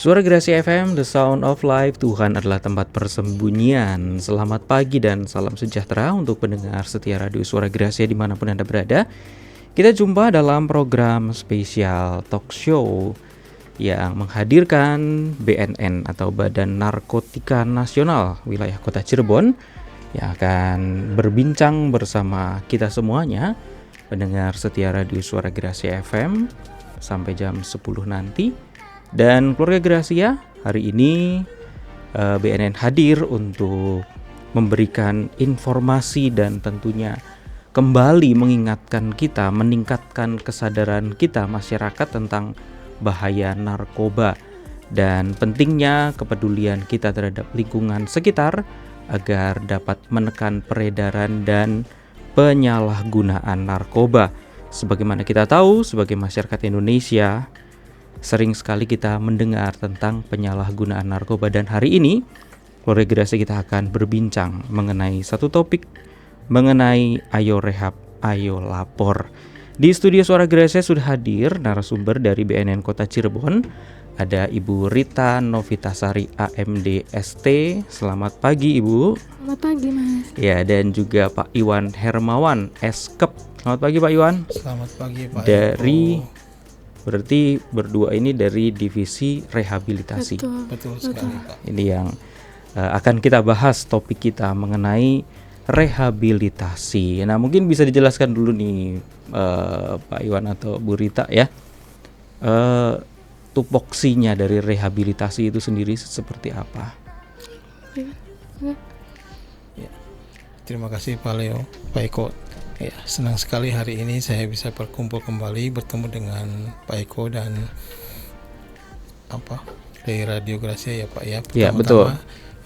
Suara Gerasi FM, The Sound of Life. Tuhan adalah tempat persembunyian. Selamat pagi dan salam sejahtera untuk pendengar setia Radio Suara Gerasi dimanapun Anda berada. Kita jumpa dalam program spesial talk show yang menghadirkan BNN atau Badan Narkotika Nasional wilayah Kota Cirebon yang akan berbincang bersama kita semuanya, pendengar setia Radio Suara Gerasi FM, sampai jam 10 nanti. Dan keluarga Gracia, hari ini BNN hadir untuk memberikan informasi dan tentunya kembali mengingatkan kita, meningkatkan kesadaran kita masyarakat tentang bahaya narkoba dan pentingnya kepedulian kita terhadap lingkungan sekitar agar dapat menekan peredaran dan penyalahgunaan narkoba. Sebagaimana kita tahu, sebagai masyarakat Indonesia, sering sekali kita mendengar tentang penyalahgunaan narkoba, dan hari ini keluarga Gerasi kita akan berbincang mengenai satu topik mengenai ayo rehab, ayo lapor. Di studio Suara Gerasi sudah hadir narasumber dari BNN Kota Cirebon. Ada Ibu Rita Novitasari AMD ST. Selamat pagi Ibu. Selamat pagi Mas. Ya, dan juga Pak Iwan Hermawan Eskep. Selamat pagi Pak Iwan. Selamat pagi Pak. Berarti berdua ini dari divisi rehabilitasi. Betul sekali Pak. Ini yang akan kita bahas, topik kita mengenai rehabilitasi. Nah, mungkin bisa dijelaskan dulu nih Pak Iwan atau Bu Rita ya, tupoksinya dari rehabilitasi itu sendiri seperti apa? Ya. Terima kasih Pak Leo, Pak Eko. Ya, senang sekali hari ini saya bisa berkumpul kembali bertemu dengan Pak Eko dan dari Radio Gracia ya Pak ya. Ya, betul.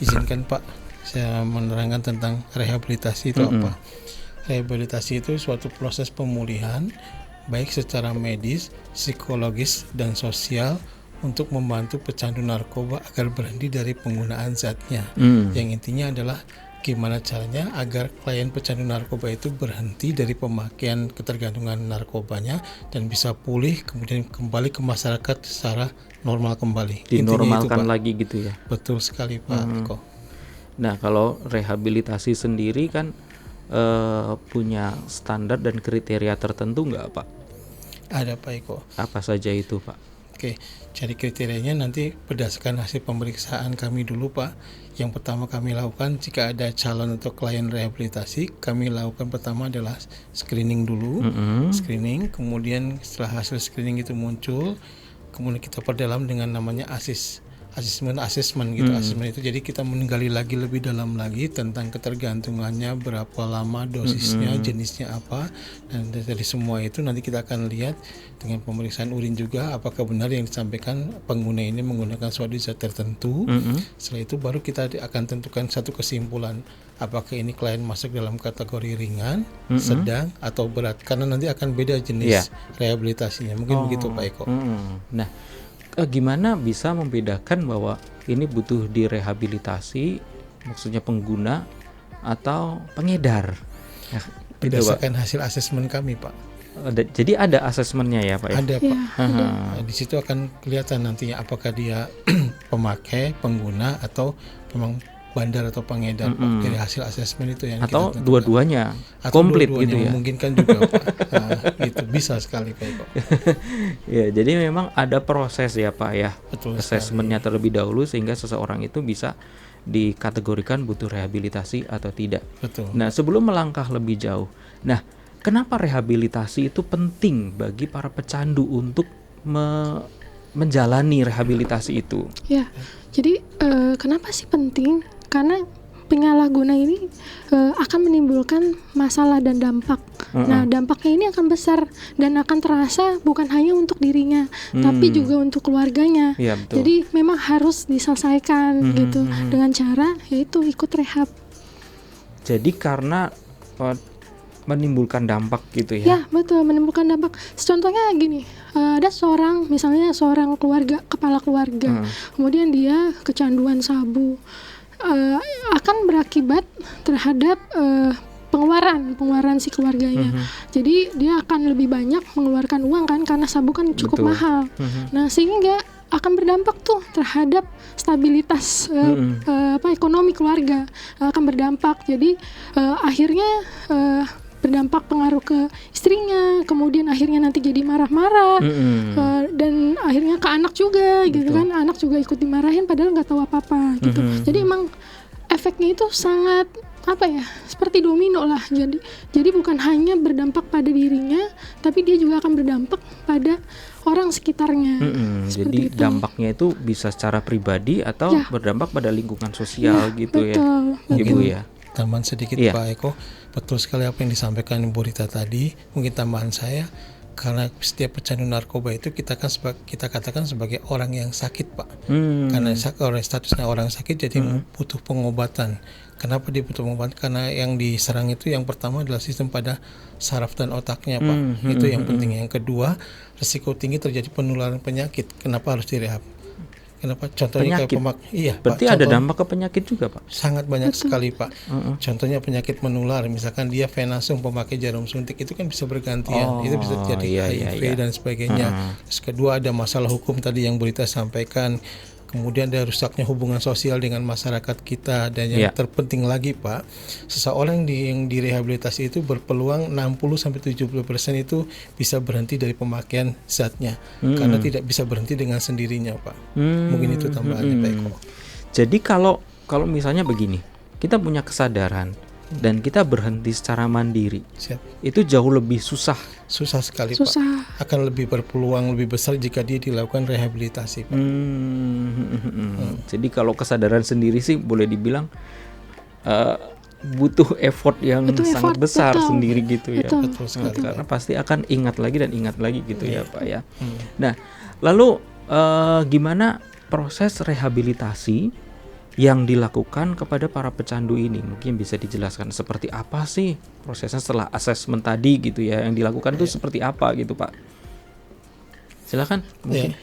Izinkan Pak saya menerangkan tentang rehabilitasi itu apa. Rehabilitasi itu suatu proses pemulihan baik secara medis, psikologis dan sosial untuk membantu pecandu narkoba agar berhenti dari penggunaan zatnya. Yang intinya adalah gimana caranya agar klien pecandu narkoba itu berhenti dari pemakaian ketergantungan narkobanya dan bisa pulih kemudian kembali ke masyarakat secara normal kembali. Dinormalkan itu, lagi gitu ya. Betul sekali Pak Eko. Nah, kalau rehabilitasi sendiri kan punya standar dan kriteria tertentu nggak Pak? Ada Pak Eko. Apa saja itu Pak? Oke, jadi kriterianya nanti berdasarkan hasil pemeriksaan kami dulu Pak. Yang pertama kami lakukan jika ada calon atau klien rehabilitasi, kami lakukan pertama adalah screening dulu. Screening, kemudian setelah hasil screening itu muncul, kemudian kita perdalam dengan namanya asesmen gitu. Asesmen itu jadi kita menggali lagi lebih dalam lagi tentang ketergantungannya, berapa lama dosisnya, jenisnya apa, dan dari semua itu nanti kita akan lihat dengan pemeriksaan urin juga apakah benar yang disampaikan pengguna ini menggunakan suatu zat tertentu. Setelah itu baru kita akan tentukan satu kesimpulan apakah ini klien masuk dalam kategori ringan, sedang atau berat, karena nanti akan beda jenis rehabilitasinya. Mungkin begitu Pak Eko. Nah, gimana bisa membedakan bahwa ini butuh direhabilitasi, maksudnya pengguna atau pengedar? Nah, berdasarkan hasil asesmen kami Pak. Jadi ada asesmennya ya Pak ya? Ada Pak. Di situ akan kelihatan nantinya apakah dia pemakai, pengguna atau memang bandar atau pengedar Pak. Dari hasil asesmen itu yang atau kita dua-duanya atau komplit dua-duanya, gitu ya? memungkinkan juga Pak. Gitu bisa sekali Pak Eko. Ya, jadi memang ada proses ya Pak ya. Betul. Asesmennya terlebih dahulu sehingga seseorang itu bisa dikategorikan butuh rehabilitasi atau tidak. Betul. Nah, sebelum melangkah lebih jauh, nah, kenapa rehabilitasi itu penting bagi para pecandu untuk menjalani rehabilitasi itu? Ya, jadi kenapa sih penting? Karena penyalahguna ini akan menimbulkan masalah dan dampak. Nah, dampaknya ini akan besar dan akan terasa bukan hanya untuk dirinya, tapi juga untuk keluarganya. Ya, betul. Jadi memang harus diselesaikan gitu dengan cara yaitu ikut rehab. Jadi karena menimbulkan dampak gitu ya? Ya, betul, menimbulkan dampak. Contohnya gini, ada misalnya seorang kepala keluarga, kemudian dia kecanduan sabu, akan berakibat terhadap pengeluaran si keluarganya. Jadi dia akan lebih banyak mengeluarkan uang kan, karena sabu kan cukup mahal. Nah, sehingga akan berdampak tuh terhadap stabilitas ekonomi keluarga, akan berdampak. Jadi akhirnya berdampak pengaruh ke istrinya, kemudian akhirnya nanti jadi marah-marah, dan akhirnya ke anak juga. Gitu kan, anak juga ikut dimarahin padahal nggak tahu apa-apa gitu. Jadi emang efeknya itu sangat seperti domino lah. Jadi bukan hanya berdampak pada dirinya, tapi dia juga akan berdampak pada orang sekitarnya. Jadi itu. Dampaknya itu bisa secara pribadi atau berdampak pada lingkungan sosial gitu betul. ya, Ibu ya. Tambahan sedikit Pak Eko, betul sekali apa yang disampaikan Ibu Rita tadi. Mungkin tambahan saya, karena setiap pecandu narkoba itu kita katakan sebagai orang yang sakit, Pak. Karena statusnya orang sakit, jadi butuh pengobatan. Kenapa dia butuh pengobatan? Karena yang diserang itu yang pertama adalah sistem pada saraf dan otaknya, Pak. Itu yang penting. Yang kedua, risiko tinggi terjadi penularan penyakit. Kenapa harus direhab? Kenapa? Contohnya penyakit. Iya, berarti Pak. ada dampak ke penyakit juga, Pak? Sangat banyak sekali, Pak. Contohnya penyakit menular, misalkan dia venasum, pemakai jarum suntik, itu kan bisa bergantian. Itu bisa jadi HIV dan sebagainya. Terus kedua, ada masalah hukum tadi yang Berita sampaikan. Kemudian ada rusaknya hubungan sosial dengan masyarakat kita. Dan yang terpenting lagi, Pak, seseorang yang direhabilitasi itu berpeluang 60-70% itu bisa berhenti dari pemakaian zatnya. Karena tidak bisa berhenti dengan sendirinya, Pak. Mungkin itu tambahannya, Pak Eko. Jadi kalau misalnya begini, kita punya kesadaran dan kita berhenti secara mandiri, itu jauh lebih susah sekali, Pak. Akan lebih berpeluang lebih besar jika dia dilakukan rehabilitasi, Pak. Jadi kalau kesadaran sendiri sih boleh dibilang butuh effort yang sangat besar sendiri gitu ya. Betul sekali. Karena pasti akan ingat lagi dan ingat lagi gitu ya, Pak ya. Nah, lalu gimana proses rehabilitasi yang dilakukan kepada para pecandu ini? Mungkin bisa dijelaskan seperti apa sih prosesnya setelah asesmen tadi gitu ya, yang dilakukan itu seperti apa gitu, Pak? Silakan. Mungkin.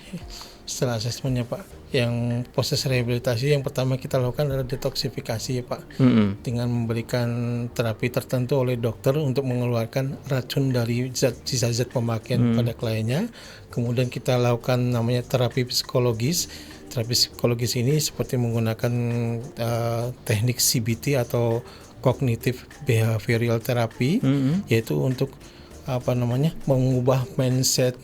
Setelah asesmennya, Pak, yang proses rehabilitasi yang pertama kita lakukan adalah detoksifikasi, ya, Pak. Dengan memberikan terapi tertentu oleh dokter untuk mengeluarkan racun dari sisa-zat pemakaian pada kliennya. Kemudian kita lakukan namanya terapi psikologis. Terapi psikologis ini seperti menggunakan teknik CBT atau cognitive behavioral therapy, yaitu untuk mengubah mindset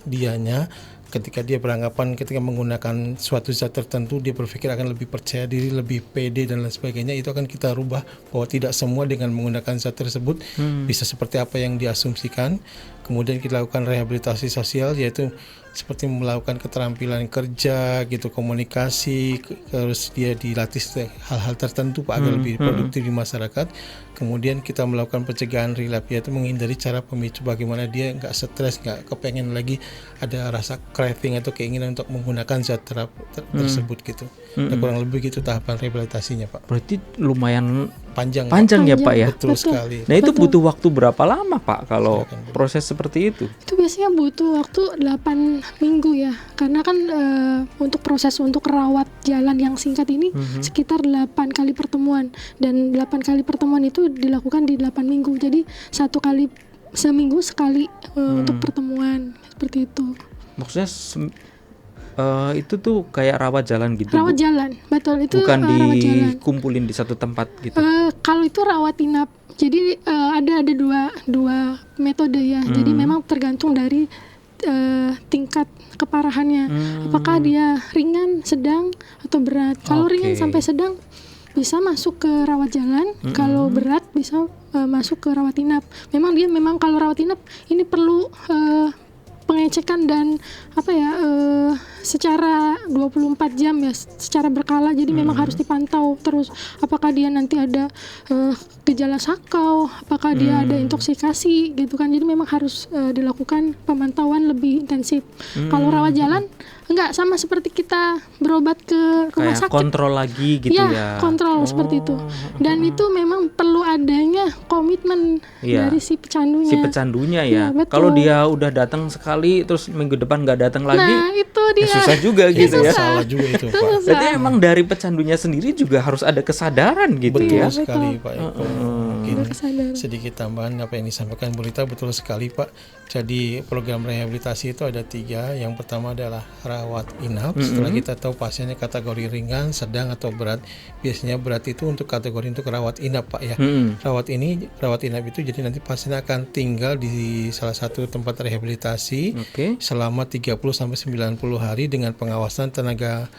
dianya. Ketika dia beranggapan ketika menggunakan suatu zat tertentu, dia berpikir akan lebih percaya diri, lebih pede dan lain sebagainya. Itu akan kita rubah bahwa tidak semua dengan menggunakan zat tersebut bisa seperti apa yang diasumsikan. Kemudian kita lakukan rehabilitasi sosial, yaitu seperti melakukan keterampilan kerja gitu, komunikasi, harus dia dilatih hal-hal tertentu, Pak, agar lebih produktif di masyarakat. Kemudian kita melakukan pencegahan relapse, yaitu menghindari cara pemicu bagaimana dia nggak stres, nggak kepengen lagi ada rasa craving atau keinginan untuk menggunakan zat tersebut gitu. Dan kurang lebih gitu tahapan rehabilitasinya, Pak. Berarti lumayan panjang ya, Pak ya. Betul sekali. Nah, itu butuh waktu berapa lama, Pak, kalau proses seperti itu? Itu biasanya butuh waktu 8 minggu ya, karena kan untuk proses untuk rawat jalan yang singkat ini sekitar 8 kali pertemuan, dan 8 kali pertemuan itu dilakukan di 8 minggu, jadi 1 kali seminggu sekali untuk pertemuan seperti itu. Maksudnya itu tuh kayak rawat jalan gitu, rawat jalan, betul, itu bukan rawat jalan. Dikumpulin di satu tempat gitu. Kalau itu rawat inap, jadi ada dua metode ya. Jadi memang tergantung dari tingkat keparahannya, apakah dia ringan, sedang, atau berat. Kalau ringan sampai sedang bisa masuk ke rawat jalan, kalau berat bisa masuk ke rawat inap. Memang kalau rawat inap ini perlu pengecekan dan secara 24 jam ya, secara berkala. Jadi memang harus dipantau terus apakah dia nanti ada gejala sakau, apakah dia ada intoksikasi gitu kan. Jadi memang harus dilakukan pemantauan lebih intensif. Kalau rawat jalan enggak, sama seperti kita berobat ke rumah kayak sakit, kontrol lagi gitu ya. Kontrol seperti itu. Dan itu memang perlu adanya komitmen dari si pecandunya. Ya. Kalau dia udah datang sekali terus minggu depan nggak datang lagi, nah itu dia susah juga gitu ya. Salah juga itu, Pak. Jadi emang dari pecandunya sendiri juga harus ada kesadaran gitu. Betul ya. sekali, Pak. mungkin kesadaran. sedikit tambahan apa yang disampaikan Bu Rita, betul sekali Pak. Jadi program rehabilitasi itu ada 3. Yang pertama adalah rawat inap. Setelah kita tahu pasiennya kategori ringan, sedang atau berat, biasanya berat itu untuk kategori untuk rawat inap Pak ya. Rawat inap itu jadi nanti pasien akan tinggal di salah satu tempat rehabilitasi selama 30 sampai 90 hari dengan pengawasan tenaga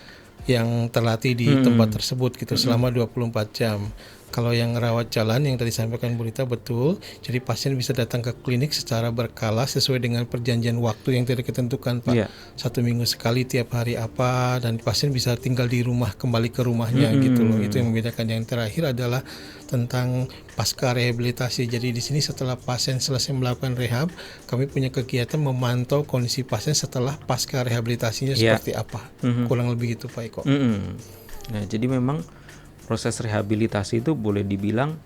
yang terlatih di tempat tersebut gitu selama 24 jam. Kalau yang rawat jalan yang tadi sampaikan Bu Rita betul, jadi pasien bisa datang ke klinik secara berkala sesuai dengan perjanjian waktu yang tidak ditentukan Pak. 1 minggu sekali tiap hari apa, dan pasien bisa tinggal di rumah, kembali ke rumahnya gitu loh. Itu yang membedakan. Yang terakhir adalah tentang pasca rehabilitasi. Jadi di sini setelah pasien selesai melakukan rehab, kami punya kegiatan memantau kondisi pasien setelah pasca rehabilitasinya seperti apa. Kurang lebih gitu Pak Eko. Nah, jadi memang proses rehabilitasi itu boleh dibilang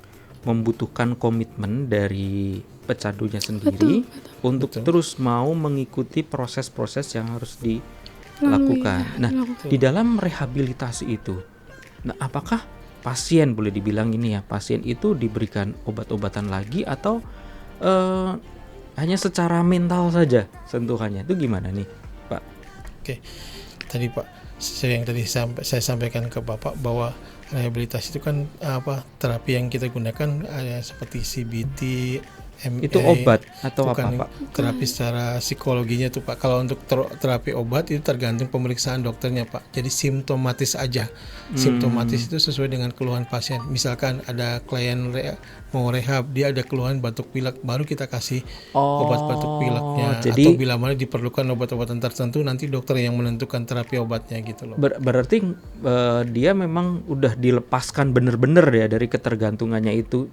membutuhkan komitmen dari pecandunya sendiri untuk terus mau mengikuti proses-proses yang harus dilakukan. Di dalam rehabilitasi itu, nah apakah pasien, boleh dibilang ini ya, pasien itu diberikan obat-obatan lagi atau hanya secara mental saja sentuhannya? Itu gimana nih, Pak? Oke, tadi Pak, yang tadi saya sampaikan ke Bapak bahwa rehabilitasi itu kan terapi yang kita gunakan seperti CBT, MA. Itu obat atau apa Pak? Terapi secara psikologinya tuh Pak. Kalau untuk terapi obat itu tergantung pemeriksaan dokternya Pak. Jadi simptomatis aja. Simptomatis itu sesuai dengan keluhan pasien. Misalkan ada klien mau rehab, dia ada keluhan batuk pilek, baru kita kasih obat batuk pileknya. Atau bila mana diperlukan obat-obatan tertentu, nanti dokter yang menentukan terapi obatnya gitu loh. Berarti dia memang udah dilepaskan bener-bener ya dari ketergantungannya itu.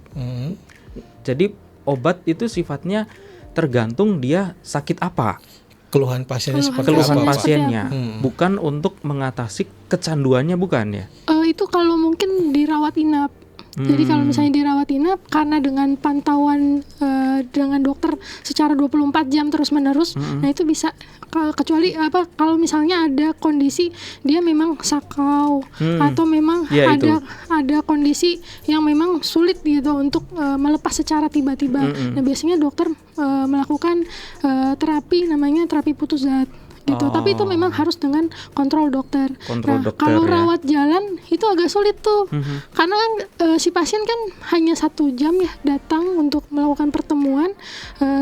Jadi obat itu sifatnya tergantung dia sakit apa, keluhan pasiennya seperti keluhan apa, pasiennya, bukan untuk mengatasi kecanduannya, bukan ya? Itu kalau mungkin dirawat inap. Jadi kalau misalnya dirawat inap, karena dengan pantauan dengan dokter secara 24 jam terus menerus, nah itu bisa kecuali kalau misalnya ada kondisi dia memang sakau atau memang ada kondisi yang memang sulit gitu untuk melepas secara tiba-tiba. Nah biasanya dokter melakukan terapi namanya terapi putus zat. Gitu. Tapi itu memang harus dengan kontrol dokter. Kalau rawat jalan itu agak sulit tuh, karena kan si pasien kan hanya 1 jam ya datang untuk melakukan pertemuan,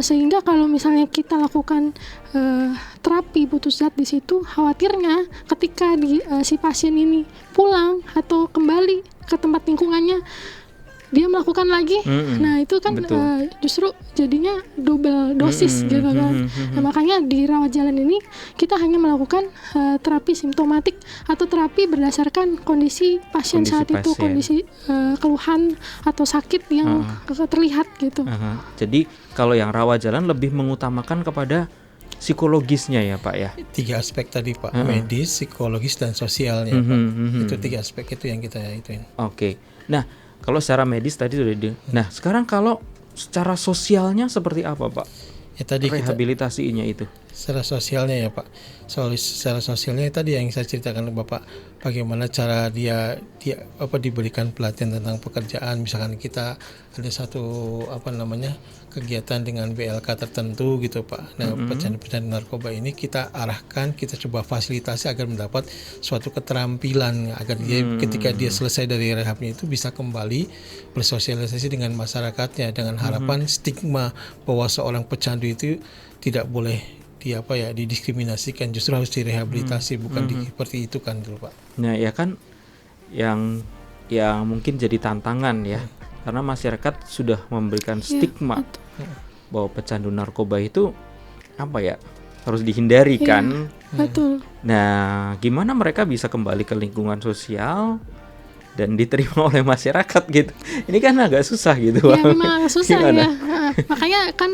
sehingga kalau misalnya kita lakukan terapi putus zat di situ, khawatirnya ketika si pasien ini pulang atau kembali ke tempat lingkungannya, dia melakukan lagi, nah itu kan justru jadinya double dosis gitu kan. Nah, makanya di rawat jalan ini kita hanya melakukan terapi simptomatik atau terapi berdasarkan kondisi pasien saat itu, kondisi keluhan atau sakit yang terlihat gitu. Jadi kalau yang rawat jalan lebih mengutamakan kepada psikologisnya ya Pak ya? 3 aspek tadi Pak, medis, psikologis, dan sosialnya Pak. Itu 3 aspek itu yang kita ituin. Oke. Nah, kalau secara medis tadi sudah Nah, sekarang kalau secara sosialnya seperti apa, Pak? Ya tadi rehabilitasinya itu. Secara sosialnya ya Pak. Secara sosialnya tadi yang saya ceritakan ke Bapak, bagaimana cara dia diberikan pelatihan tentang pekerjaan. Misalkan kita ada satu kegiatan dengan BLK tertentu gitu Pak. Nah, pecandu narkoba ini kita arahkan, kita coba fasilitasi agar mendapat suatu keterampilan agar dia ketika dia selesai dari rehabnya itu bisa kembali bersosialisasi dengan masyarakatnya, dengan harapan stigma bahwa seorang pecandu itu tidak boleh didiskriminasikan, justru harus direhabilitasi, bukan seperti itu kan dulu Pak. Nah ya kan yang mungkin jadi tantangan ya, karena masyarakat sudah memberikan stigma bahwa pecandu narkoba itu harus dihindari kan. Betul. Nah gimana mereka bisa kembali ke lingkungan sosial dan diterima oleh masyarakat gitu? Ini kan agak susah gitu. Ya memang susah ya. Makanya kan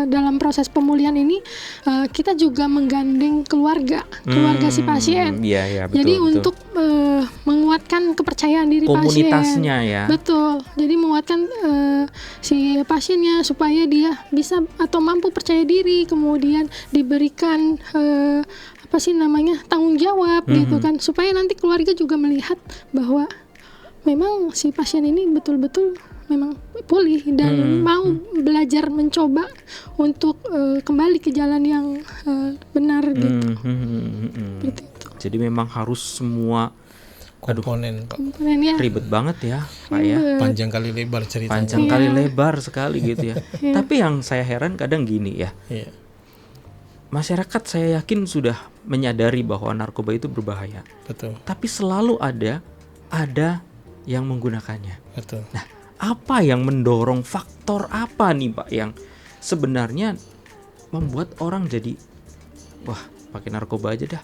dalam proses pemulihan ini kita juga menggandeng keluarga si pasien. Iya, betul. Jadi untuk menguatkan kepercayaan diri komunitasnya pasien. ya. Betul. Jadi menguatkan si pasiennya supaya dia bisa atau mampu percaya diri, kemudian diberikan tanggung jawab gitu kan, supaya nanti keluarga juga melihat bahwa memang si pasien ini betul-betul memang pulih dan mau belajar mencoba untuk kembali ke jalan yang benar gitu. Seperti itu. Jadi memang harus semua komponen Pak. Komponennya ribet banget ya Pak ya. Panjang kali lebar ceritanya. Panjang kali lebar sekali gitu ya. Tapi yang saya heran kadang gini ya. Iya. Masyarakat saya yakin sudah menyadari bahwa narkoba itu berbahaya. Betul. Tapi selalu ada yang menggunakannya. Betul. Nah, apa yang mendorong, faktor apa nih Pak yang sebenarnya membuat orang jadi wah pakai narkoba aja dah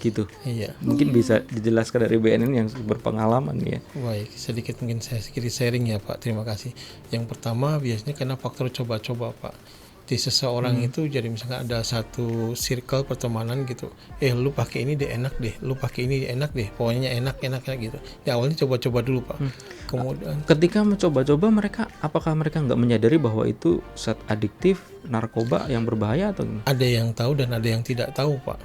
gitu. Iya. Mungkin bisa dijelaskan dari BNN yang berpengalaman ya. Baik, sedikit mungkin saya sedikit sharing ya Pak. Terima kasih. Yang pertama biasanya karena faktor coba-coba Pak. Di seseorang itu jadi misalkan ada satu circle pertemanan gitu. Lu pakai ini deh enak deh, lu pakai ini enak deh, pokoknya enak gitu. Ya awalnya coba-coba dulu Pak. Kemudian Ketika mencoba-coba apakah mereka nggak menyadari bahwa itu zat adiktif, narkoba yang berbahaya atau gimana? ada yang tahu dan ada yang tidak tahu Pak.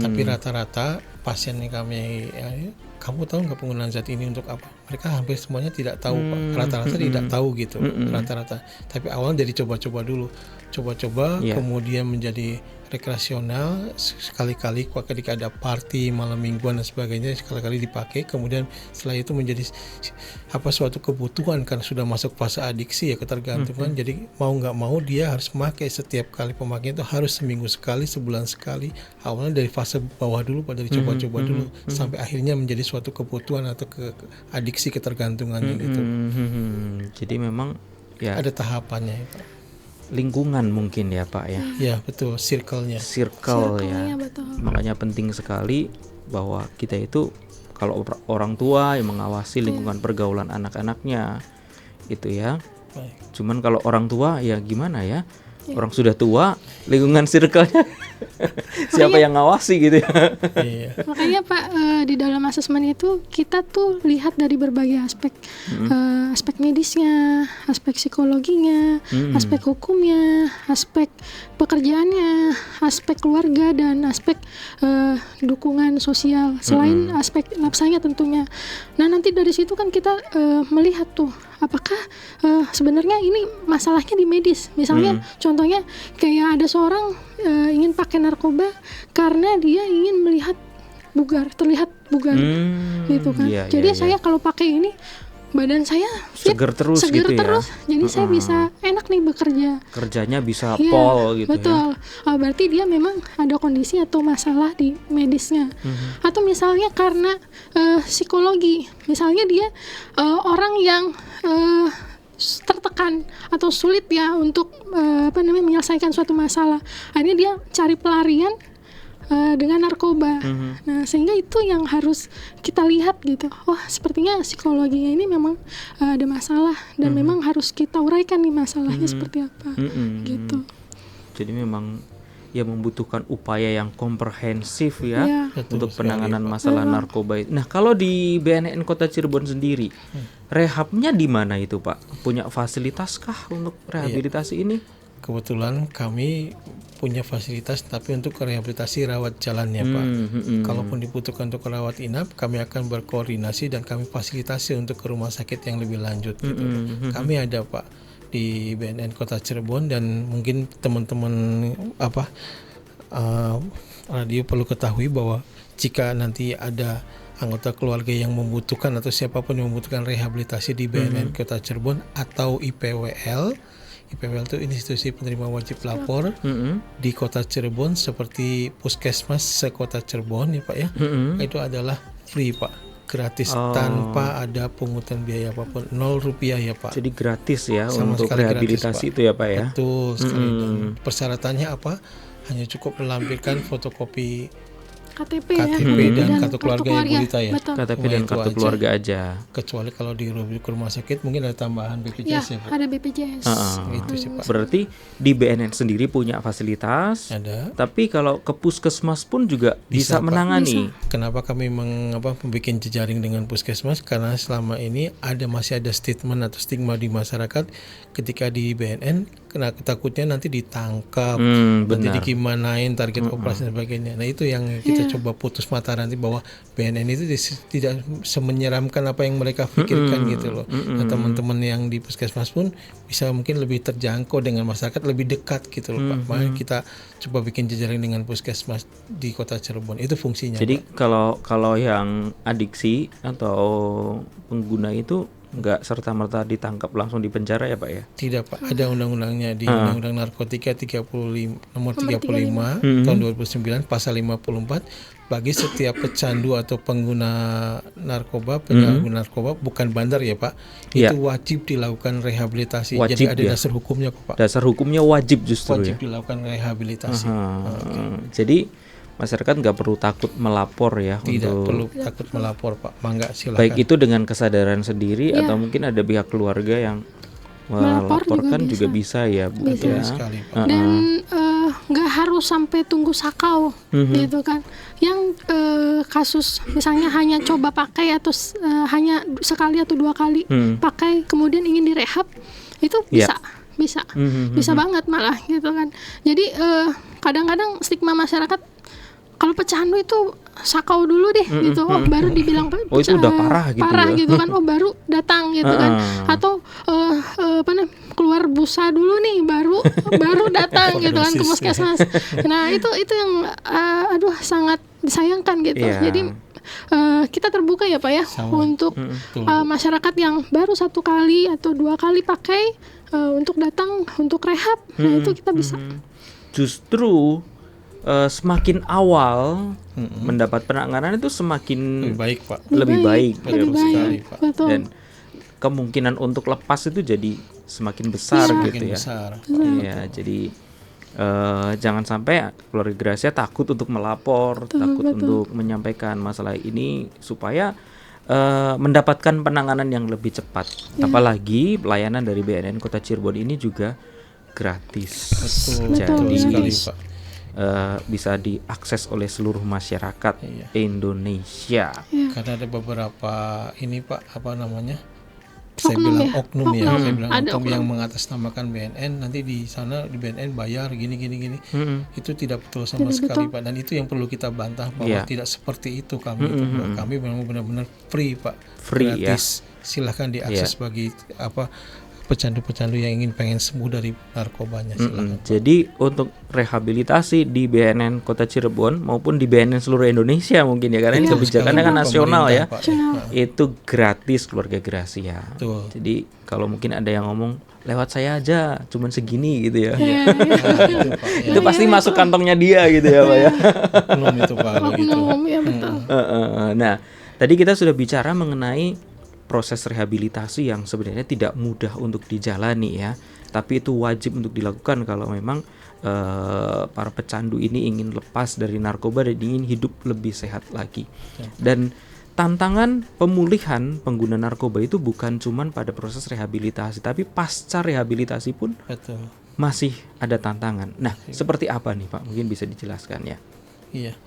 Tapi rata-rata pasien yang kami kamu tahu nggak penggunaan zat ini untuk apa? Mereka hampir semuanya tidak tahu Pak. Rata-rata tidak tahu gitu. Rata-rata. Tapi awalnya dari coba-coba dulu. Coba-coba kemudian menjadi rekreasional, sekali-kali ketika ada party malam mingguan dan sebagainya sekali-kali dipakai, kemudian setelah itu menjadi suatu kebutuhan karena sudah masuk fase adiksi ya, ketergantungan. Jadi mau nggak mau dia harus memakai, setiap kali pemakaian itu harus seminggu sekali, sebulan sekali. Awalnya dari fase bawah dulu pada coba-coba dulu sampai akhirnya menjadi suatu kebutuhan atau adiksi ketergantungannya gitu. Jadi memang ya ada tahapannya ya, Pak. Lingkungan mungkin ya Pak ya. Ya betul, circle-nya Ya. Betul. Makanya penting sekali bahwa kita itu kalau orang tua yang mengawasi lingkungan pergaulan anak-anaknya itu ya. Baik. Cuman kalau orang tua ya gimana ya? Orang sudah tua, lingkungan circle-nya siapa yang ngawasi gitu ya. Iya. Makanya Pak, di dalam asesmen itu kita tuh lihat dari berbagai aspek, aspek medisnya, aspek psikologinya, aspek hukumnya, aspek pekerjaannya, aspek keluarga, dan aspek dukungan sosial, selain aspek lapsanya tentunya. Nah nanti dari situ kan kita melihat tuh apakah sebenarnya ini masalahnya di medis. Misalnya contohnya kayak ada seorang ingin pakai narkoba karena dia ingin terlihat bugar gitu kan. Jadi saya kalau pakai ini badan saya fit, seger terus seger gitu terus. ya. Jadi saya bisa enak nih bekerja. Kerjanya bisa Iya, pol gitu betul. ya. Berarti dia memang ada kondisi atau masalah di medisnya. Atau misalnya karena psikologi. Misalnya dia orang yang tertekan atau sulit ya untuk menyelesaikan suatu masalah. Akhirnya dia cari pelarian dengan narkoba. Nah, sehingga itu yang harus kita lihat gitu. Wah, sepertinya psikologinya ini memang ada masalah dan memang harus kita uraikan nih masalahnya seperti apa. Gitu. Jadi memang ya membutuhkan upaya yang komprehensif ya untuk penanganan masalah narkoba. Nah, kalau di BNN Kota Cirebon sendiri, rehabnya di mana itu, Pak? Punya fasilitas kah untuk rehabilitasi ini? Kebetulan kami punya fasilitas tapi untuk rehabilitasi rawat jalannya Pak. Kalaupun dibutuhkan untuk rawat inap, kami akan berkoordinasi dan kami fasilitasi untuk ke rumah sakit yang lebih lanjut gitu. Kami ada Pak di BNN Kota Cirebon, dan mungkin teman-teman radio perlu ketahui bahwa jika nanti ada anggota keluarga yang membutuhkan atau siapapun yang membutuhkan rehabilitasi di BNN Kota Cirebon atau IPWL itu institusi penerima wajib lapor di Kota Cirebon seperti Puskesmas sekota Cirebon ya Pak ya. Itu adalah free Pak, gratis tanpa ada pungutan biaya apapun, Rp0 ya Pak. Jadi gratis ya sama untuk sekali rehabilitasi gratis, itu ya Pak ya. Betul sekali. Dan persyaratannya apa? Hanya cukup melampirkan fotokopi KTP dan kartu keluarga Ibu Rita ya. Betul. KTP dan kartu keluarga aja. Kecuali kalau di rumah sakit mungkin ada tambahan BPJS ya Pak. Ada BPJS. Itu sih Pak. Berarti di BNN sendiri punya fasilitas. Ada. Tapi kalau ke puskesmas pun juga bisa Pak. Kenapa Kenapa kami membuat jejaring dengan puskesmas? Karena selama ini masih ada statement atau stigma di masyarakat ketika di BNN, karena takutnya nanti ditangkap, nanti digimanain target operasi dan sebagainya. Nah itu yang kita coba putus mata rantai bahwa BNN itu tidak semenyeramkan apa yang mereka pikirkan gitu loh. Nah, teman-teman yang di puskesmas pun bisa mungkin lebih terjangkau dengan masyarakat, lebih dekat gitu loh Pak. Makanya kita coba bikin jejaring dengan puskesmas di Kota Cirebon. Itu fungsinya. Jadi Pak. kalau yang adiksi atau pengguna itu nggak serta-merta ditangkap langsung di penjara ya Pak ya? Tidak Pak, ada undang-undangnya di Undang-Undang Narkotika 35 nomor 35 tahun 2009 pasal 54, bagi setiap pecandu atau pengguna narkoba, penyalahguna narkoba bukan bandar ya Pak, itu wajib dilakukan rehabilitasi. Wajib, jadi ada ya? dasar hukumnya kok Pak. Dasar hukumnya wajib justru Wajib ya? dilakukan rehabilitasi. Jadi masyarakat nggak perlu takut melapor ya? Tidak untuk perlu takut melapor Pak, mangga silakan. baik itu dengan kesadaran sendiri atau mungkin ada pihak keluarga yang melaporkan juga bisa ya Bu Betul ya? sekali Pak. Dan nggak harus sampai tunggu sakau gitu kan. Yang kasus misalnya hanya coba pakai atau hanya sekali atau 2 kali pakai kemudian ingin direhab, itu bisa banget malah gitu kan. Jadi kadang-kadang stigma masyarakat kalau pecandu itu sakau dulu deh gitu, baru dibilang itu udah parah gitu ya? gitu kan, baru datang gitu kan, atau keluar busa dulu nih baru datang gitu kan ke puskesmas. Nah itu yang sangat disayangkan gitu. Jadi kita terbuka ya Pak ya untuk masyarakat yang baru 1 kali atau 2 kali pakai untuk datang untuk rehab. Nah itu kita bisa. Justru semakin awal mendapat penanganan itu semakin Lebih baik Pak. lebih baik. Sekali Pak. Betul. Dan kemungkinan untuk lepas itu jadi semakin besar gitu Makin ya. besar. Iya, jadi jangan sampai keluarga Gracia takut untuk melapor, takut untuk menyampaikan masalah ini supaya mendapatkan penanganan yang lebih cepat. Apalagi pelayanan dari BNN Kota Cirebon ini juga gratis. Betul sekali Jadi Pak. bisa diakses oleh seluruh masyarakat Indonesia. Karena ada beberapa ini Pak, apa namanya? Oknum Saya bilang Ada oknum yang mengatasnamakan BNN, nanti di sana di BNN bayar gini. Itu tidak betul sama sekali Pak, dan itu yang perlu kita bantah bahwa tidak seperti itu kami itu Pak. Kami memang benar-benar free Pak. Free, gratis. Silahkan diakses bagi pecandu-pecandu yang pengen sembuh dari narkobanya, silakan. Jadi untuk rehabilitasi di BNN Kota Cirebon maupun di BNN seluruh Indonesia mungkin ya, karena ini kebijakannya kan nasional ya, itu gratis keluarga Gracia. Betul. Jadi kalau mungkin ada yang ngomong lewat saya aja cuman segini gitu ya, itu pasti masuk kantongnya dia gitu ya Pak ya. Oknum itu Pak gitu. Ya betul. Nah tadi kita sudah bicara mengenai proses rehabilitasi yang sebenarnya tidak mudah untuk dijalani ya, tapi itu wajib untuk dilakukan kalau memang para pecandu ini ingin lepas dari narkoba dan ingin hidup lebih sehat lagi. Dan tantangan pemulihan pengguna narkoba itu bukan cuma pada proses rehabilitasi, tapi pasca rehabilitasi pun masih ada tantangan. Nah, seperti apa nih Pak? Mungkin bisa dijelaskan ya. Iya,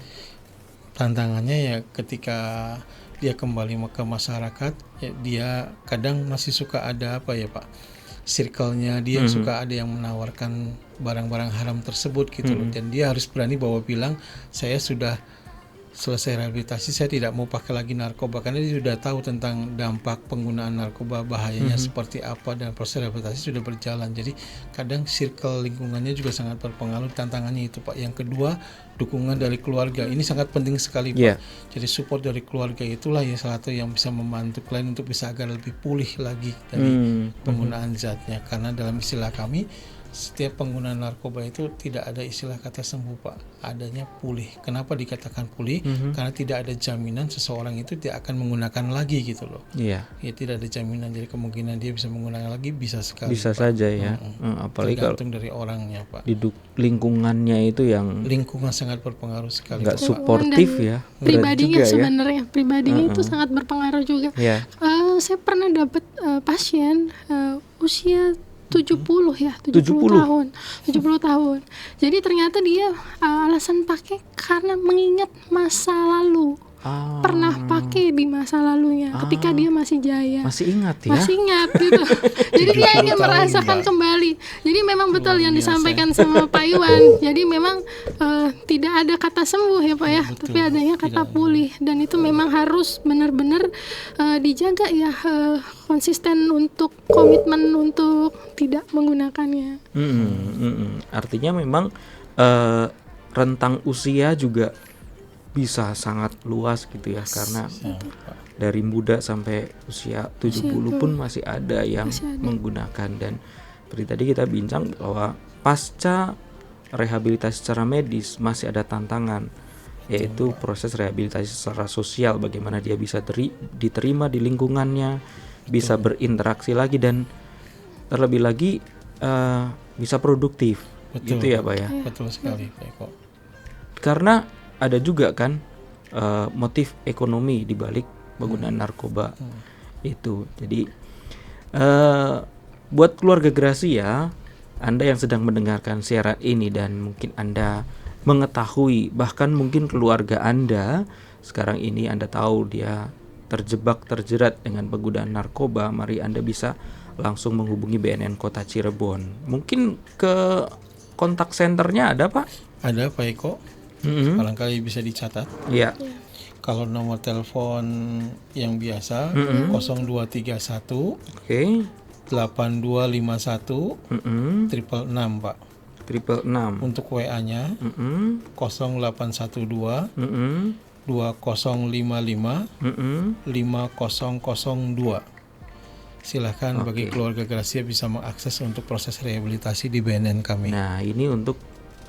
tantangannya ya ketika dia kembali ke masyarakat, ya dia kadang masih suka ada apa ya Pak, circle-nya dia suka ada yang menawarkan barang-barang haram tersebut gitu loh, dan dia harus berani bilang saya sudah selesai rehabilitasi, saya tidak mau pakai lagi narkoba, karena dia sudah tahu tentang dampak penggunaan narkoba, bahayanya seperti apa, dan proses rehabilitasi sudah berjalan. Jadi kadang circle lingkungannya juga sangat berpengaruh. Tantangannya itu Pak. Yang kedua, dukungan dari keluarga ini sangat penting sekali Pak. Jadi support dari keluarga itulah yang salah satu yang bisa membantu klien untuk bisa agar lebih pulih lagi dari penggunaan zatnya. Karena dalam istilah kami, setiap pengguna narkoba itu tidak ada istilah kata sembuh Pak, adanya pulih. Kenapa dikatakan pulih? Karena tidak ada jaminan seseorang itu tidak akan menggunakan lagi gitu loh. Ya tidak ada jaminan, jadi kemungkinan dia bisa menggunakan lagi bisa sekali. Bisa Pak. Saja ya. Apalagi tergantung dari orangnya Pak. Di lingkungannya itu yang lingkungan sangat berpengaruh sekali. Nggak suportif ya. Pribadinya sebenarnya pribadinya itu sangat berpengaruh juga. Saya pernah dapat pasien usia 70 tahun. Jadi ternyata dia alasan pakai karena mengingat masa lalu. pernah pakai di masa lalunya ketika dia masih jaya. Masih ingat ya? Masih ingat gitu. Jadi dia ingin 70 tahun, merasakan Mbak. kembali. Jadi memang betul Luar yang biasa. disampaikan sama Pak Iwan. Jadi memang tidak ada kata sembuh ya Pak ya, Betul. tapi adanya kata Tidak. pulih, dan itu memang harus benar-benar dijaga ya, konsisten untuk komitmen untuk tidak menggunakannya. Artinya memang rentang usia juga bisa sangat luas gitu ya, karena dari muda sampai usia 70 pun masih ada yang menggunakan. Dan seperti tadi kita bincang bahwa pasca rehabilitasi secara medis masih ada tantangan, yaitu proses rehabilitasi secara sosial, bagaimana dia bisa diterima di lingkungannya, bisa berinteraksi lagi, dan terlebih lagi bisa produktif. Betul. Gitu ya Pak ya. Betul sekali Pak Eko. Karena ada juga kan motif ekonomi di balik penggunaan narkoba itu. Jadi buat keluarga Gracia, Anda yang sedang mendengarkan siaran ini dan mungkin Anda mengetahui, bahkan mungkin keluarga Anda sekarang ini Anda tahu dia terjerat dengan penggunaan narkoba, mari Anda bisa langsung menghubungi BNN Kota Cirebon. Mungkin ke kontak senternya ada Pak? Ada Pak Eko. Barangkali bisa dicatat. Iya. Kalau nomor telepon yang biasa 0231 Oke. 8251 666 Pak. 666. Untuk WA-nya 0812 2055 5002. Silahkan bagi keluarga Gracia bisa mengakses untuk proses rehabilitasi di BNN kami. Nah, ini untuk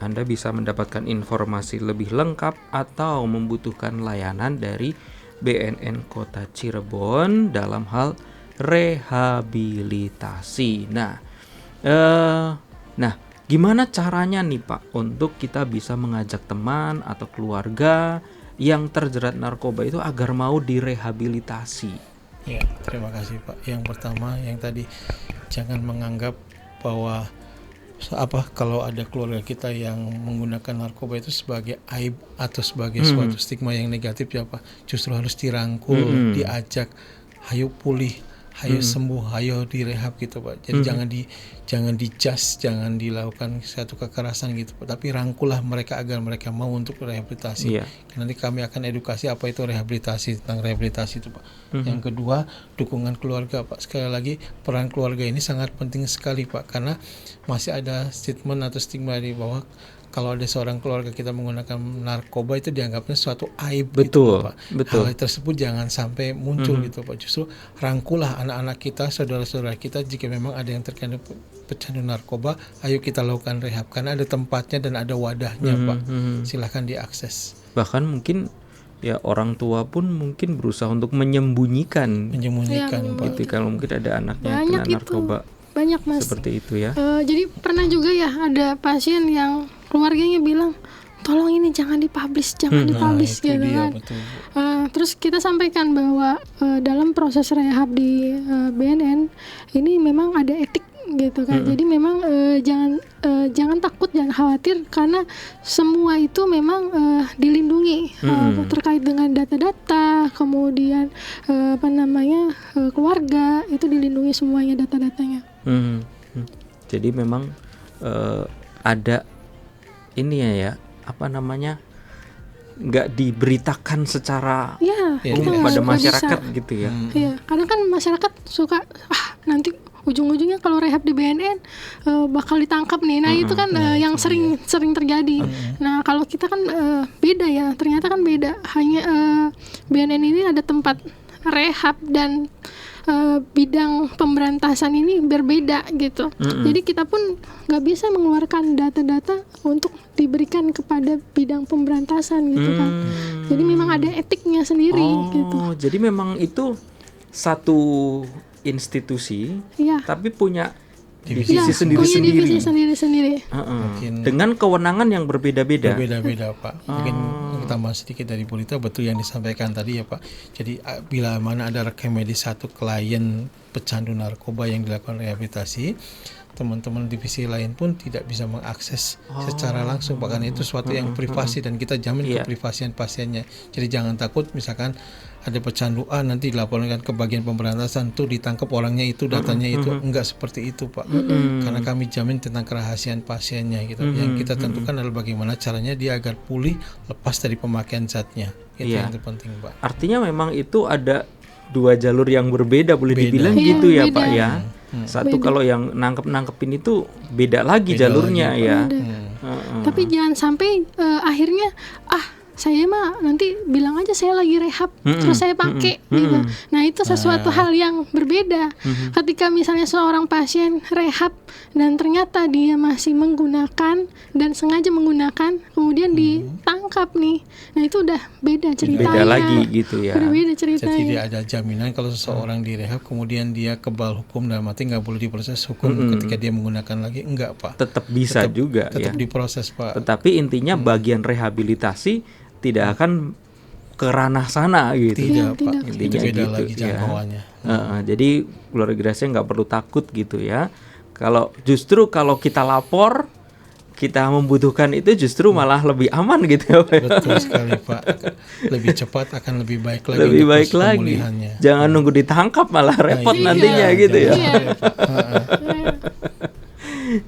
Anda bisa mendapatkan informasi lebih lengkap atau membutuhkan layanan dari BNN Kota Cirebon dalam hal rehabilitasi. Nah, gimana caranya nih Pak untuk kita bisa mengajak teman atau keluarga yang terjerat narkoba itu agar mau direhabilitasi? Ya, terima kasih Pak. Yang pertama, yang tadi, jangan menganggap bahwa kalau ada keluarga kita yang menggunakan narkoba itu sebagai aib atau sebagai suatu stigma yang negatif ya Pak. Justru harus dirangkul, diajak, hayo pulih, hayo sembuh, hayo direhab gitu Pak. Jadi jangan di-judge, jangan dilakukan satu kekerasan gitu Pak. Tapi rangkulah mereka agar mereka mau untuk rehabilitasi. Iya. Nanti kami akan edukasi apa itu rehabilitasi, tentang rehabilitasi itu Pak. Yang kedua, dukungan keluarga Pak. Sekali lagi, peran keluarga ini sangat penting sekali Pak, karena masih ada statement atau stigma di bawah kalau ada seorang keluarga kita menggunakan narkoba itu dianggapnya suatu aib. Betul, gitu Pak. betul. Hal tersebut jangan sampai muncul gitu Pak. Justru rangkulah anak-anak kita, saudara-saudara kita, jika memang ada yang terkena pecandu narkoba, ayo kita lakukan rehab, karena ada tempatnya dan ada wadahnya Pak. Silahkan diakses. Bahkan mungkin ya orang tua pun mungkin berusaha untuk menyembunyikan Pak. gitu, kalau mungkin ada anaknya yang Banyak kena narkoba. Banyak Mas. Seperti itu ya. Jadi pernah juga ya ada pasien yang keluarganya bilang, tolong ini jangan dipublish, jangan dipublish itu gitu dia, kan. betul. Terus kita sampaikan bahwa dalam proses rehab di BNN ini memang ada etik gitu kan. Jadi memang jangan takut, jangan khawatir, karena semua itu memang dilindungi terkait dengan data-data, kemudian keluarga itu dilindungi semuanya, data-datanya. Jadi memang ada ini ya nggak diberitakan secara umum pada masyarakat gitu ya. Iya, kadang kan masyarakat suka nanti ujung-ujungnya kalau rehab di BNN bakal ditangkap nih. Nah itu kan yang sering terjadi. Nah kalau kita kan beda ya, ternyata kan beda. Hanya BNN ini ada tempat rehab dan bidang pemberantasan ini berbeda gitu. Jadi kita pun nggak bisa mengeluarkan data-data untuk diberikan kepada bidang pemberantasan gitu kan. Jadi memang ada etiknya sendiri gitu. Jadi memang itu satu institusi, tapi punya divisi sendiri-sendiri. Dengan kewenangan yang berbeda-beda. Berbeda-beda Pak. Mungkin tambah sedikit dari Bu Rita, betul yang disampaikan tadi ya Pak. Jadi bila mana ada rekam medis satu klien pecandu narkoba yang dilakukan rehabilitasi, teman-teman divisi lain pun tidak bisa mengakses secara langsung Pak, karena itu suatu yang privasi dan kita jamin keprivasian pasiennya. Jadi jangan takut misalkan ada pecandu A nanti dilaporkan ke bagian pemberantasan tuh ditangkap orangnya itu, datanya itu, enggak seperti itu Pak. Karena kami jamin tentang kerahasiaan pasiennya gitu. Yang kita tentukan adalah bagaimana caranya dia agar pulih lepas dari pemakaian zatnya. Itu yang terpenting Pak. Artinya memang itu ada dua jalur yang berbeda boleh Beda. dibilang Iya, gitu ya beda. Pak ya. Satu kalau yang nangkepin itu beda lagi jalurnya lagi, ya. Tapi jangan sampai akhirnya saya mah nanti bilang aja saya lagi rehab terus saya pakai gitu. Nah itu sesuatu hal yang berbeda. Ketika misalnya seorang pasien rehab dan ternyata dia masih menggunakan dan sengaja menggunakan kemudian ditangkap nih, nah itu udah beda ceritanya. Beda lagi gitu ya. Berbeda ceritanya. Jadi tidak ada jaminan kalau seseorang direhab kemudian dia kebal hukum dalam arti nggak boleh diproses hukum ketika dia menggunakan lagi, enggak Pak. Tetap bisa juga Tetap ya. diproses Pak. Tetapi intinya bagian rehabilitasi tidak akan ke ranah sana gitu. Tidak Pak. tidak. Itu Intinya beda gitu lagi jangkauannya. Jadi keluarga Gracia nggak perlu takut gitu ya. Kalau kita lapor, kita membutuhkan itu justru malah lebih aman gitu ya Pak. Betul sekali Pak. Lebih cepat akan lebih baik lagi. Lebih untuk baik proses lagi. pemulihannya. Jangan nunggu ditangkap malah repot iya. nantinya gitu ya. Iya.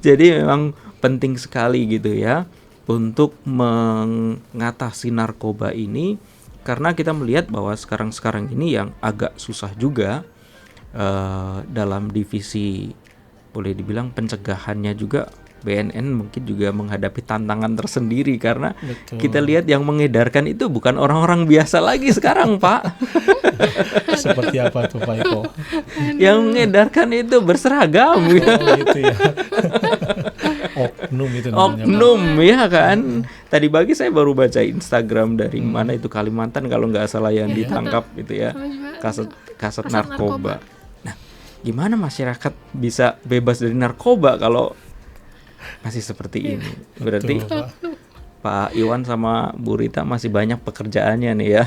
Jadi memang penting sekali gitu ya untuk mengatasi narkoba ini, karena kita melihat bahwa sekarang ini yang agak susah juga dalam divisi boleh dibilang pencegahannya juga. BNN mungkin juga menghadapi tantangan tersendiri karena Betul. kita lihat yang mengedarkan itu bukan orang-orang biasa lagi sekarang Pak. Seperti apa tuh Pak Eko? Yang mengedarkan itu berseragam gitu. Oh gitu ya. Oknum itu namanya. Oknum ya kan. Tadi pagi saya baru baca Instagram dari mana itu Kalimantan kalau nggak salah yang ditangkap gitu ya. Kaset narkoba. Nah, gimana masyarakat bisa bebas dari narkoba kalau masih seperti ini? Berarti Betul, Pak Iwan sama Bu Rita masih banyak pekerjaannya nih ya.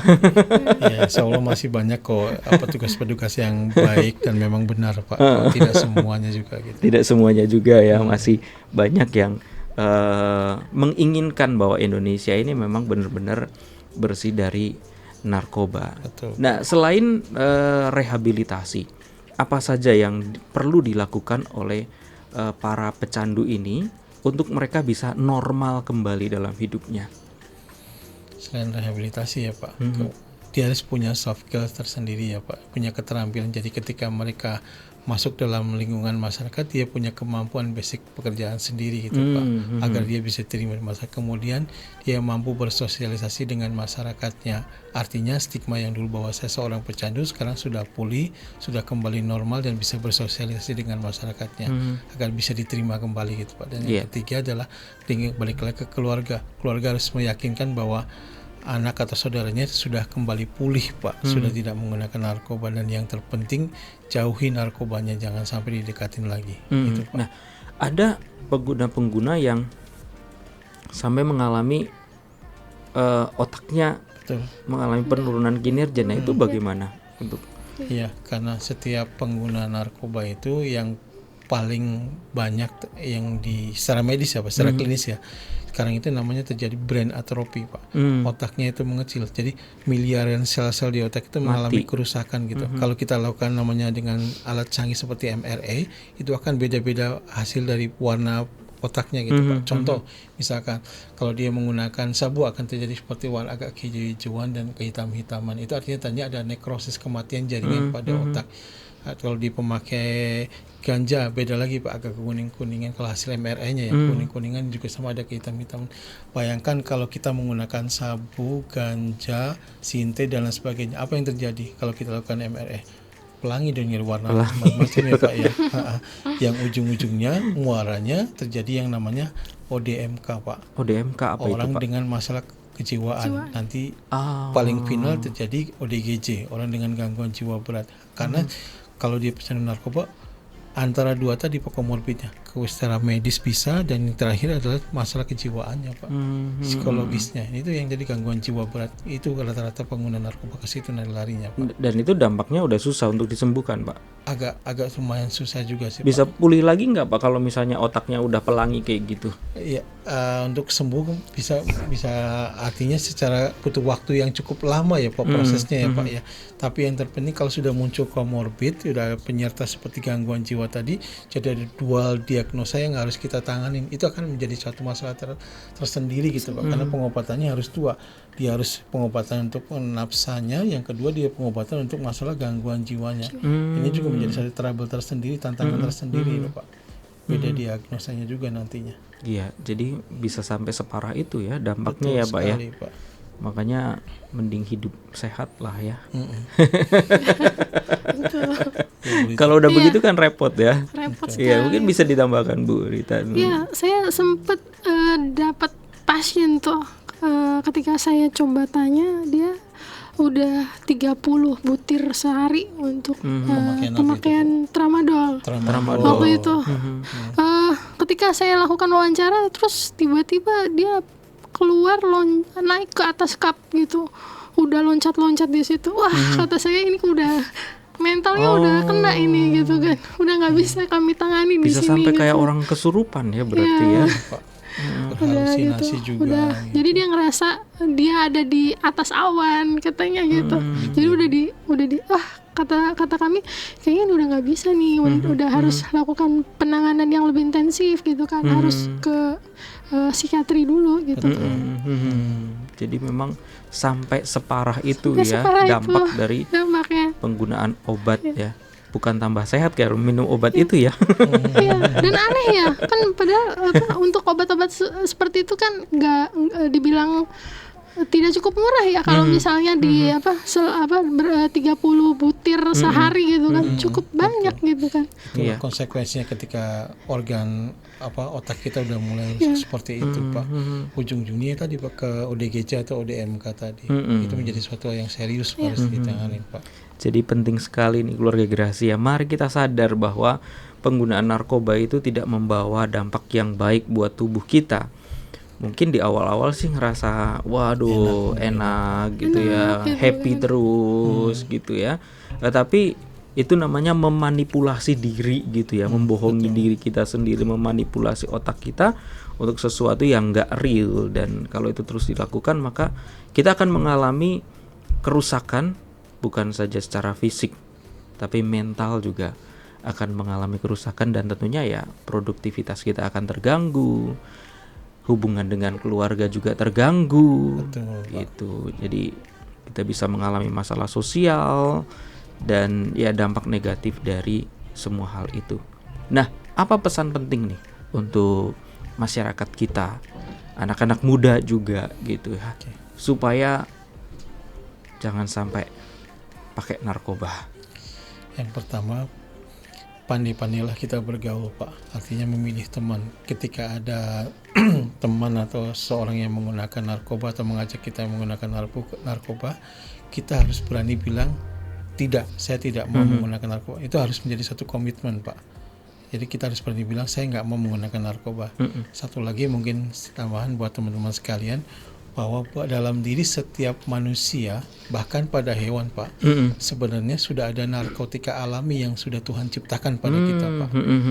Ya, insya Allah masih banyak kok petugas-petugas yang baik dan memang benar Pak. Tidak semuanya juga gitu. Tidak semuanya juga ya, masih banyak yang menginginkan bahwa Indonesia ini memang benar-benar bersih dari narkoba. Betul. Nah, selain rehabilitasi, apa saja yang perlu dilakukan oleh para pecandu ini untuk mereka bisa normal kembali dalam hidupnya? Selain rehabilitasi ya Pak, dia harus punya soft skills tersendiri ya Pak, punya keterampilan. Jadi ketika mereka masuk dalam lingkungan masyarakat, dia punya kemampuan basic pekerjaan sendiri gitu Pak, agar dia bisa terima di masyarakat. Kemudian dia mampu bersosialisasi dengan masyarakatnya. Artinya stigma yang dulu bahwa saya seorang pecandu sekarang sudah pulih, sudah kembali normal dan bisa bersosialisasi dengan masyarakatnya, agar bisa diterima kembali gitu Pak. Dan yang ketiga adalah balik lagi ke keluarga. Keluarga harus meyakinkan bahwa anak atau saudaranya sudah kembali pulih Pak, sudah tidak menggunakan narkoba, dan yang terpenting jauhi narkobanya, jangan sampai didekatin lagi. Gitu, Pak. Nah, ada pengguna-pengguna yang sampai mengalami otaknya mengalami penurunan kinerja. Nah, itu bagaimana untuk? Iya, karena setiap pengguna narkoba itu yang paling banyak yang secara medis ya Pak, secara klinis ya, sekarang itu namanya terjadi brain atrophy Pak. Otaknya itu mengecil, jadi miliaran sel-sel di otak itu mengalami kerusakan gitu. Kalau kita lakukan namanya dengan alat canggih seperti MRI, itu akan beda-beda hasil dari warna otaknya gitu Pak. Contoh, misalkan kalau dia menggunakan sabu akan terjadi seperti warna agak hijau-hijauan dan kehitam-hitaman. Itu artinya tadinya ada nekrosis, kematian jaringan pada otak. Kalau di pemakai ganja beda lagi Pak, agak kuning-kuningan. Kalau hasil MRI-nya ya kuning-kuningan juga sama ada kehitam-hitaman. Bayangkan kalau kita menggunakan sabu, ganja, sinte dan lain sebagainya, apa yang terjadi kalau kita lakukan MRI? Pelangi dengan warna macam-macam ya Pak ya. Yang ujung-ujungnya muaranya terjadi yang namanya ODMK Pak. ODMK apa itu Pak? Orang dengan masalah kejiwaan. Nanti paling final terjadi ODGJ, orang dengan gangguan jiwa berat. Karena kalau dia pecandu narkoba, antara dua tadi komorbidnya, secara medis bisa, dan yang terakhir adalah masalah kejiwaannya Pak, psikologisnya. Itu yang jadi gangguan jiwa berat. Itu rata-rata pengguna narkoba ke situ larinya Pak. Dan itu dampaknya udah susah untuk disembuhkan, Pak. Agak lumayan susah juga sih Bisa Pak. pulih lagi nggak, Pak, kalau misalnya otaknya udah pelangi kayak gitu? Iya, untuk sembuh bisa artinya secara butuh waktu yang cukup lama ya Pak prosesnya ya Pak ya. Tapi yang terpenting kalau sudah muncul komorbid, sudah ada penyerta seperti gangguan jiwa tadi, jadi ada dual diagnosa yang harus kita tanganin. Itu akan menjadi suatu masalah tersendiri gitu Pak, karena pengobatannya harus dua. Dia harus pengobatan untuk nafsanya, yang kedua dia pengobatan untuk masalah gangguan jiwanya. Ini juga menjadi satu trouble tersendiri, tantangan tersendiri loh Pak. Beda diagnosanya juga nantinya. Iya, jadi bisa sampai separah itu ya dampaknya. Betul ya Pak sekali, ya. Pak. Makanya mending hidup sehat lah ya. Kalau udah begitu kan repot ya. Repot Iya, sekali. mungkin bisa ditambahkan Bu Rita. Iya, saya sempat dapat pasien tuh, ketika saya coba tanya, dia udah 30 butir sehari untuk pemakaian tramadol. Tramadol. Waktu itu ketika saya lakukan wawancara, terus tiba-tiba dia keluar naik ke atas cup gitu, udah loncat-loncat di situ. Wah, kata saya ini udah mentalnya udah kena ini gitu kan, udah nggak bisa kami tangani di Bisa sini. sampai kayak gitu. orang kesurupan ya berarti Iya. ya. Pak. Udah Berhalusinasi gitu, juga. udah. gitu. Jadi dia ngerasa dia ada di atas awan katanya gitu. Jadi udah di kata kami kayaknya ini udah nggak bisa nih, udah harus lakukan penanganan yang lebih intensif gitu kan, harus ke psikiatri dulu gitu. Jadi memang sampai separah itu Sampai ya separah itu. dampak dari Dampaknya. penggunaan obat ya. Bukan tambah sehat kayak minum obat itu ya. Iya, dan aneh ya kan, padahal untuk obat-obat seperti itu kan nggak dibilang tidak cukup murah ya, kalau misalnya di 30 butir sehari gitu kan, cukup banyak gitu kan. Iya. Konsekuensinya ketika organ otak kita udah mulai seperti itu Pak, ujung-ujungnya tadi Pak ke ODGJ atau ODMK tadi. Itu menjadi suatu yang serius harus ditangani Pak. Jadi penting sekali nih keluarga Gracia. Mari kita sadar bahwa penggunaan narkoba itu tidak membawa dampak yang baik buat tubuh kita. Mungkin di awal-awal sih ngerasa waduh enak gitu ya, gitu happy terus gitu ya. Tapi itu namanya memanipulasi diri gitu ya, membohongi diri kita sendiri, memanipulasi otak kita untuk sesuatu yang nggak real. Dan kalau itu terus dilakukan, maka kita akan mengalami kerusakan, bukan saja secara fisik tapi mental juga akan mengalami kerusakan, dan tentunya ya produktivitas kita akan terganggu, hubungan dengan keluarga juga terganggu. Betul, Pak. Gitu. Jadi kita bisa mengalami masalah sosial dan ya dampak negatif dari semua hal itu. Nah, apa pesan penting nih untuk masyarakat kita, anak-anak muda juga gitu ya, supaya jangan sampai pakai narkoba? Yang pertama, pandai-pandailah kita bergaul Pak. Artinya memilih teman. Ketika ada teman atau seorang yang menggunakan narkoba atau mengajak kita menggunakan narkoba, kita harus berani bilang tidak, saya tidak mau menggunakan narkoba. Itu harus menjadi satu komitmen Pak. Jadi kita harus berani bilang saya nggak mau menggunakan narkoba. Satu lagi mungkin tambahan buat teman-teman sekalian, bahwa dalam diri setiap manusia, bahkan pada hewan Pak, sebenarnya sudah ada narkotika alami yang sudah Tuhan ciptakan pada kita Pak.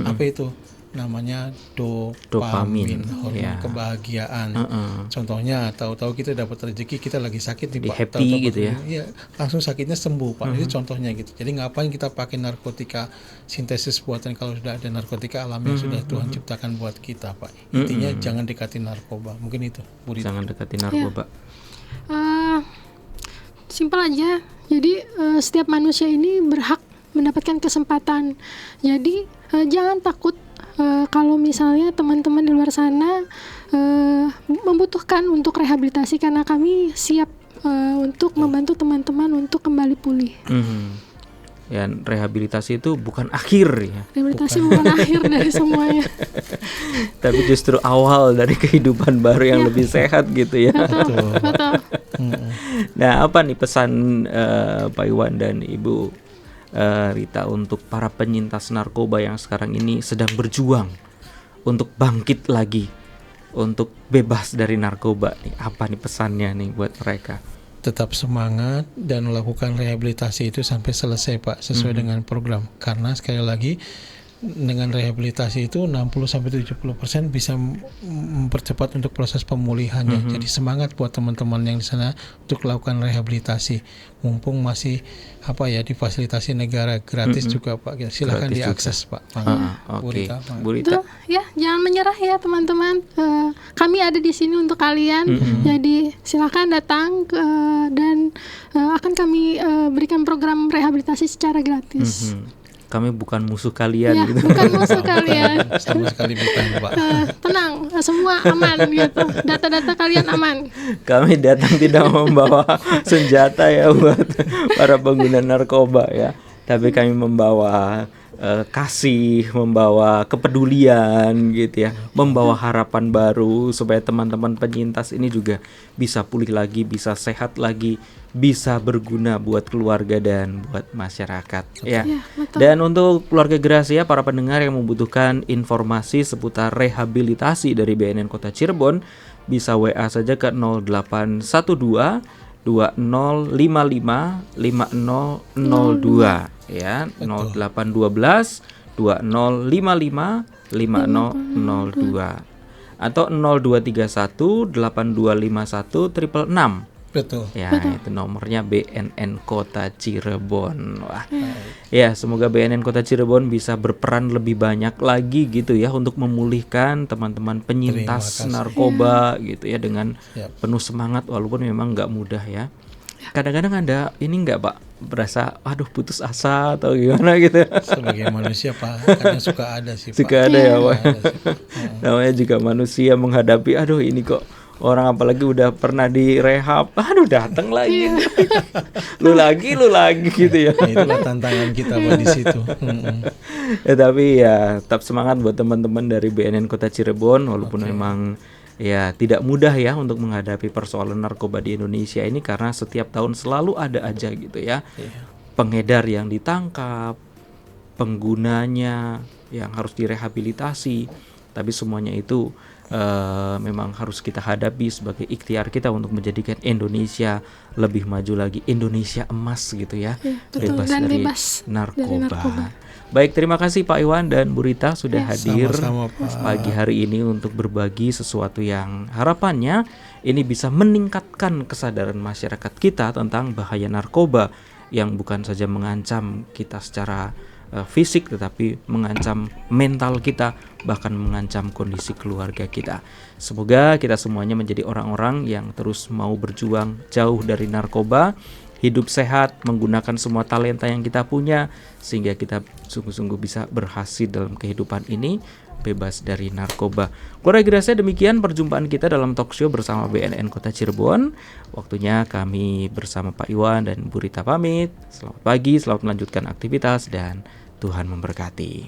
Apa itu? Namanya dopamin, hormon kebahagiaan. Contohnya, tahu-tahu kita dapat rezeki, kita lagi sakit nih Pak, happy gitu ya. Iya, langsung sakitnya sembuh Pak. Itu contohnya gitu. Jadi ngapain kita pakai narkotika sintesis buatan kalau sudah ada narkotika alami yang sudah Tuhan ciptakan buat kita Pak. Intinya jangan dekati narkoba. Mungkin itu, Bu Rita. Jangan dekati narkoba. Simpel aja. Jadi setiap manusia ini berhak mendapatkan kesempatan. Jadi jangan takut kalau misalnya teman-teman di luar sana membutuhkan untuk rehabilitasi, karena kami siap untuk membantu teman-teman untuk kembali pulih. Ya, rehabilitasi itu bukan akhir ya, Rehabilitasi bukan akhir dari semuanya. tapi justru awal dari kehidupan baru yang lebih sehat gitu ya. Betul. Nah, apa nih pesan Pak Iwan dan Ibu Rita untuk para penyintas narkoba yang sekarang ini sedang berjuang untuk bangkit lagi, untuk bebas dari narkoba nih? Apa nih pesannya nih buat mereka? Tetap semangat dan melakukan rehabilitasi itu sampai selesai Pak, sesuai dengan program. Karena sekali lagi dengan rehabilitasi itu 60-70% bisa mempercepat untuk proses pemulihannya. Jadi semangat buat teman-teman yang di sana untuk lakukan rehabilitasi. Mumpung masih difasilitasi negara gratis juga Pak. Silakan Gratis diakses juga. Pak. Oke. Bu Itu Rita. ya, jangan menyerah ya teman-teman. Kami ada di sini untuk kalian. Jadi silakan datang dan akan kami berikan program rehabilitasi secara gratis. Kami bukan musuh kalian Ya, gitu. bukan musuh kalian. Sama sekali bukan Pak. Tenang, semua aman gitu. Data-data kalian aman. Kami datang tidak membawa senjata ya buat para pengguna narkoba ya. Tapi kami membawa kasih, membawa kepedulian gitu ya, membawa harapan baru supaya teman-teman penyintas ini juga bisa pulih lagi, bisa sehat lagi, bisa berguna buat keluarga dan buat masyarakat ya. Betul. Dan untuk keluarga Gracia, para pendengar yang membutuhkan informasi seputar rehabilitasi dari BNN Kota Cirebon, bisa WA saja ke 0812 2055 5002 ya. 0812 2055 5002 atau 0231 8251 666. Betul. Ya, itu nomornya BNN Kota Cirebon. Wah. Ya, semoga BNN Kota Cirebon bisa berperan lebih banyak lagi gitu ya untuk memulihkan teman-teman penyintas narkoba gitu ya dengan penuh semangat, walaupun memang nggak mudah ya. Kadang-kadang ada ini nggak Pak, berasa aduh putus asa atau gimana gitu. Sebagai manusia Pak, kadang suka ada sih Pak. Suka ada ya Pak. Ada sih, Pak. Namanya juga manusia menghadapi aduh ini kok orang apalagi udah pernah direhab, aduh datang lagi, lu lagi gitu ya. Nah, itulah tantangan kita Pak di situ. Ya, tapi ya tetap semangat buat teman-teman dari BNN Kota Cirebon, walaupun memang ya tidak mudah ya untuk menghadapi persoalan narkoba di Indonesia ini, karena setiap tahun selalu ada aja gitu ya pengedar yang ditangkap, penggunanya yang harus direhabilitasi, tapi semuanya itu memang harus kita hadapi sebagai ikhtiar kita untuk menjadikan Indonesia lebih maju lagi, Indonesia emas gitu ya, bebas Dan dari bebas narkoba. Baik, terima kasih Pak Iwan dan Bu Rita sudah hadir Sama-sama, Pak. pagi hari ini untuk berbagi sesuatu yang harapannya ini bisa meningkatkan kesadaran masyarakat kita tentang bahaya narkoba yang bukan saja mengancam kita secara fisik, tetapi mengancam mental kita, bahkan mengancam kondisi keluarga kita. Semoga kita semuanya menjadi orang-orang yang terus mau berjuang jauh dari narkoba, hidup sehat, menggunakan semua talenta yang kita punya, sehingga kita sungguh-sungguh bisa berhasil dalam kehidupan ini, bebas dari narkoba. Keluarga Gracia, demikian perjumpaan kita dalam talkshow bersama BNN Kota Cirebon. Waktunya kami bersama Pak Iwan dan Bu Rita pamit. Selamat pagi, selamat melanjutkan aktivitas, dan Tuhan memberkati.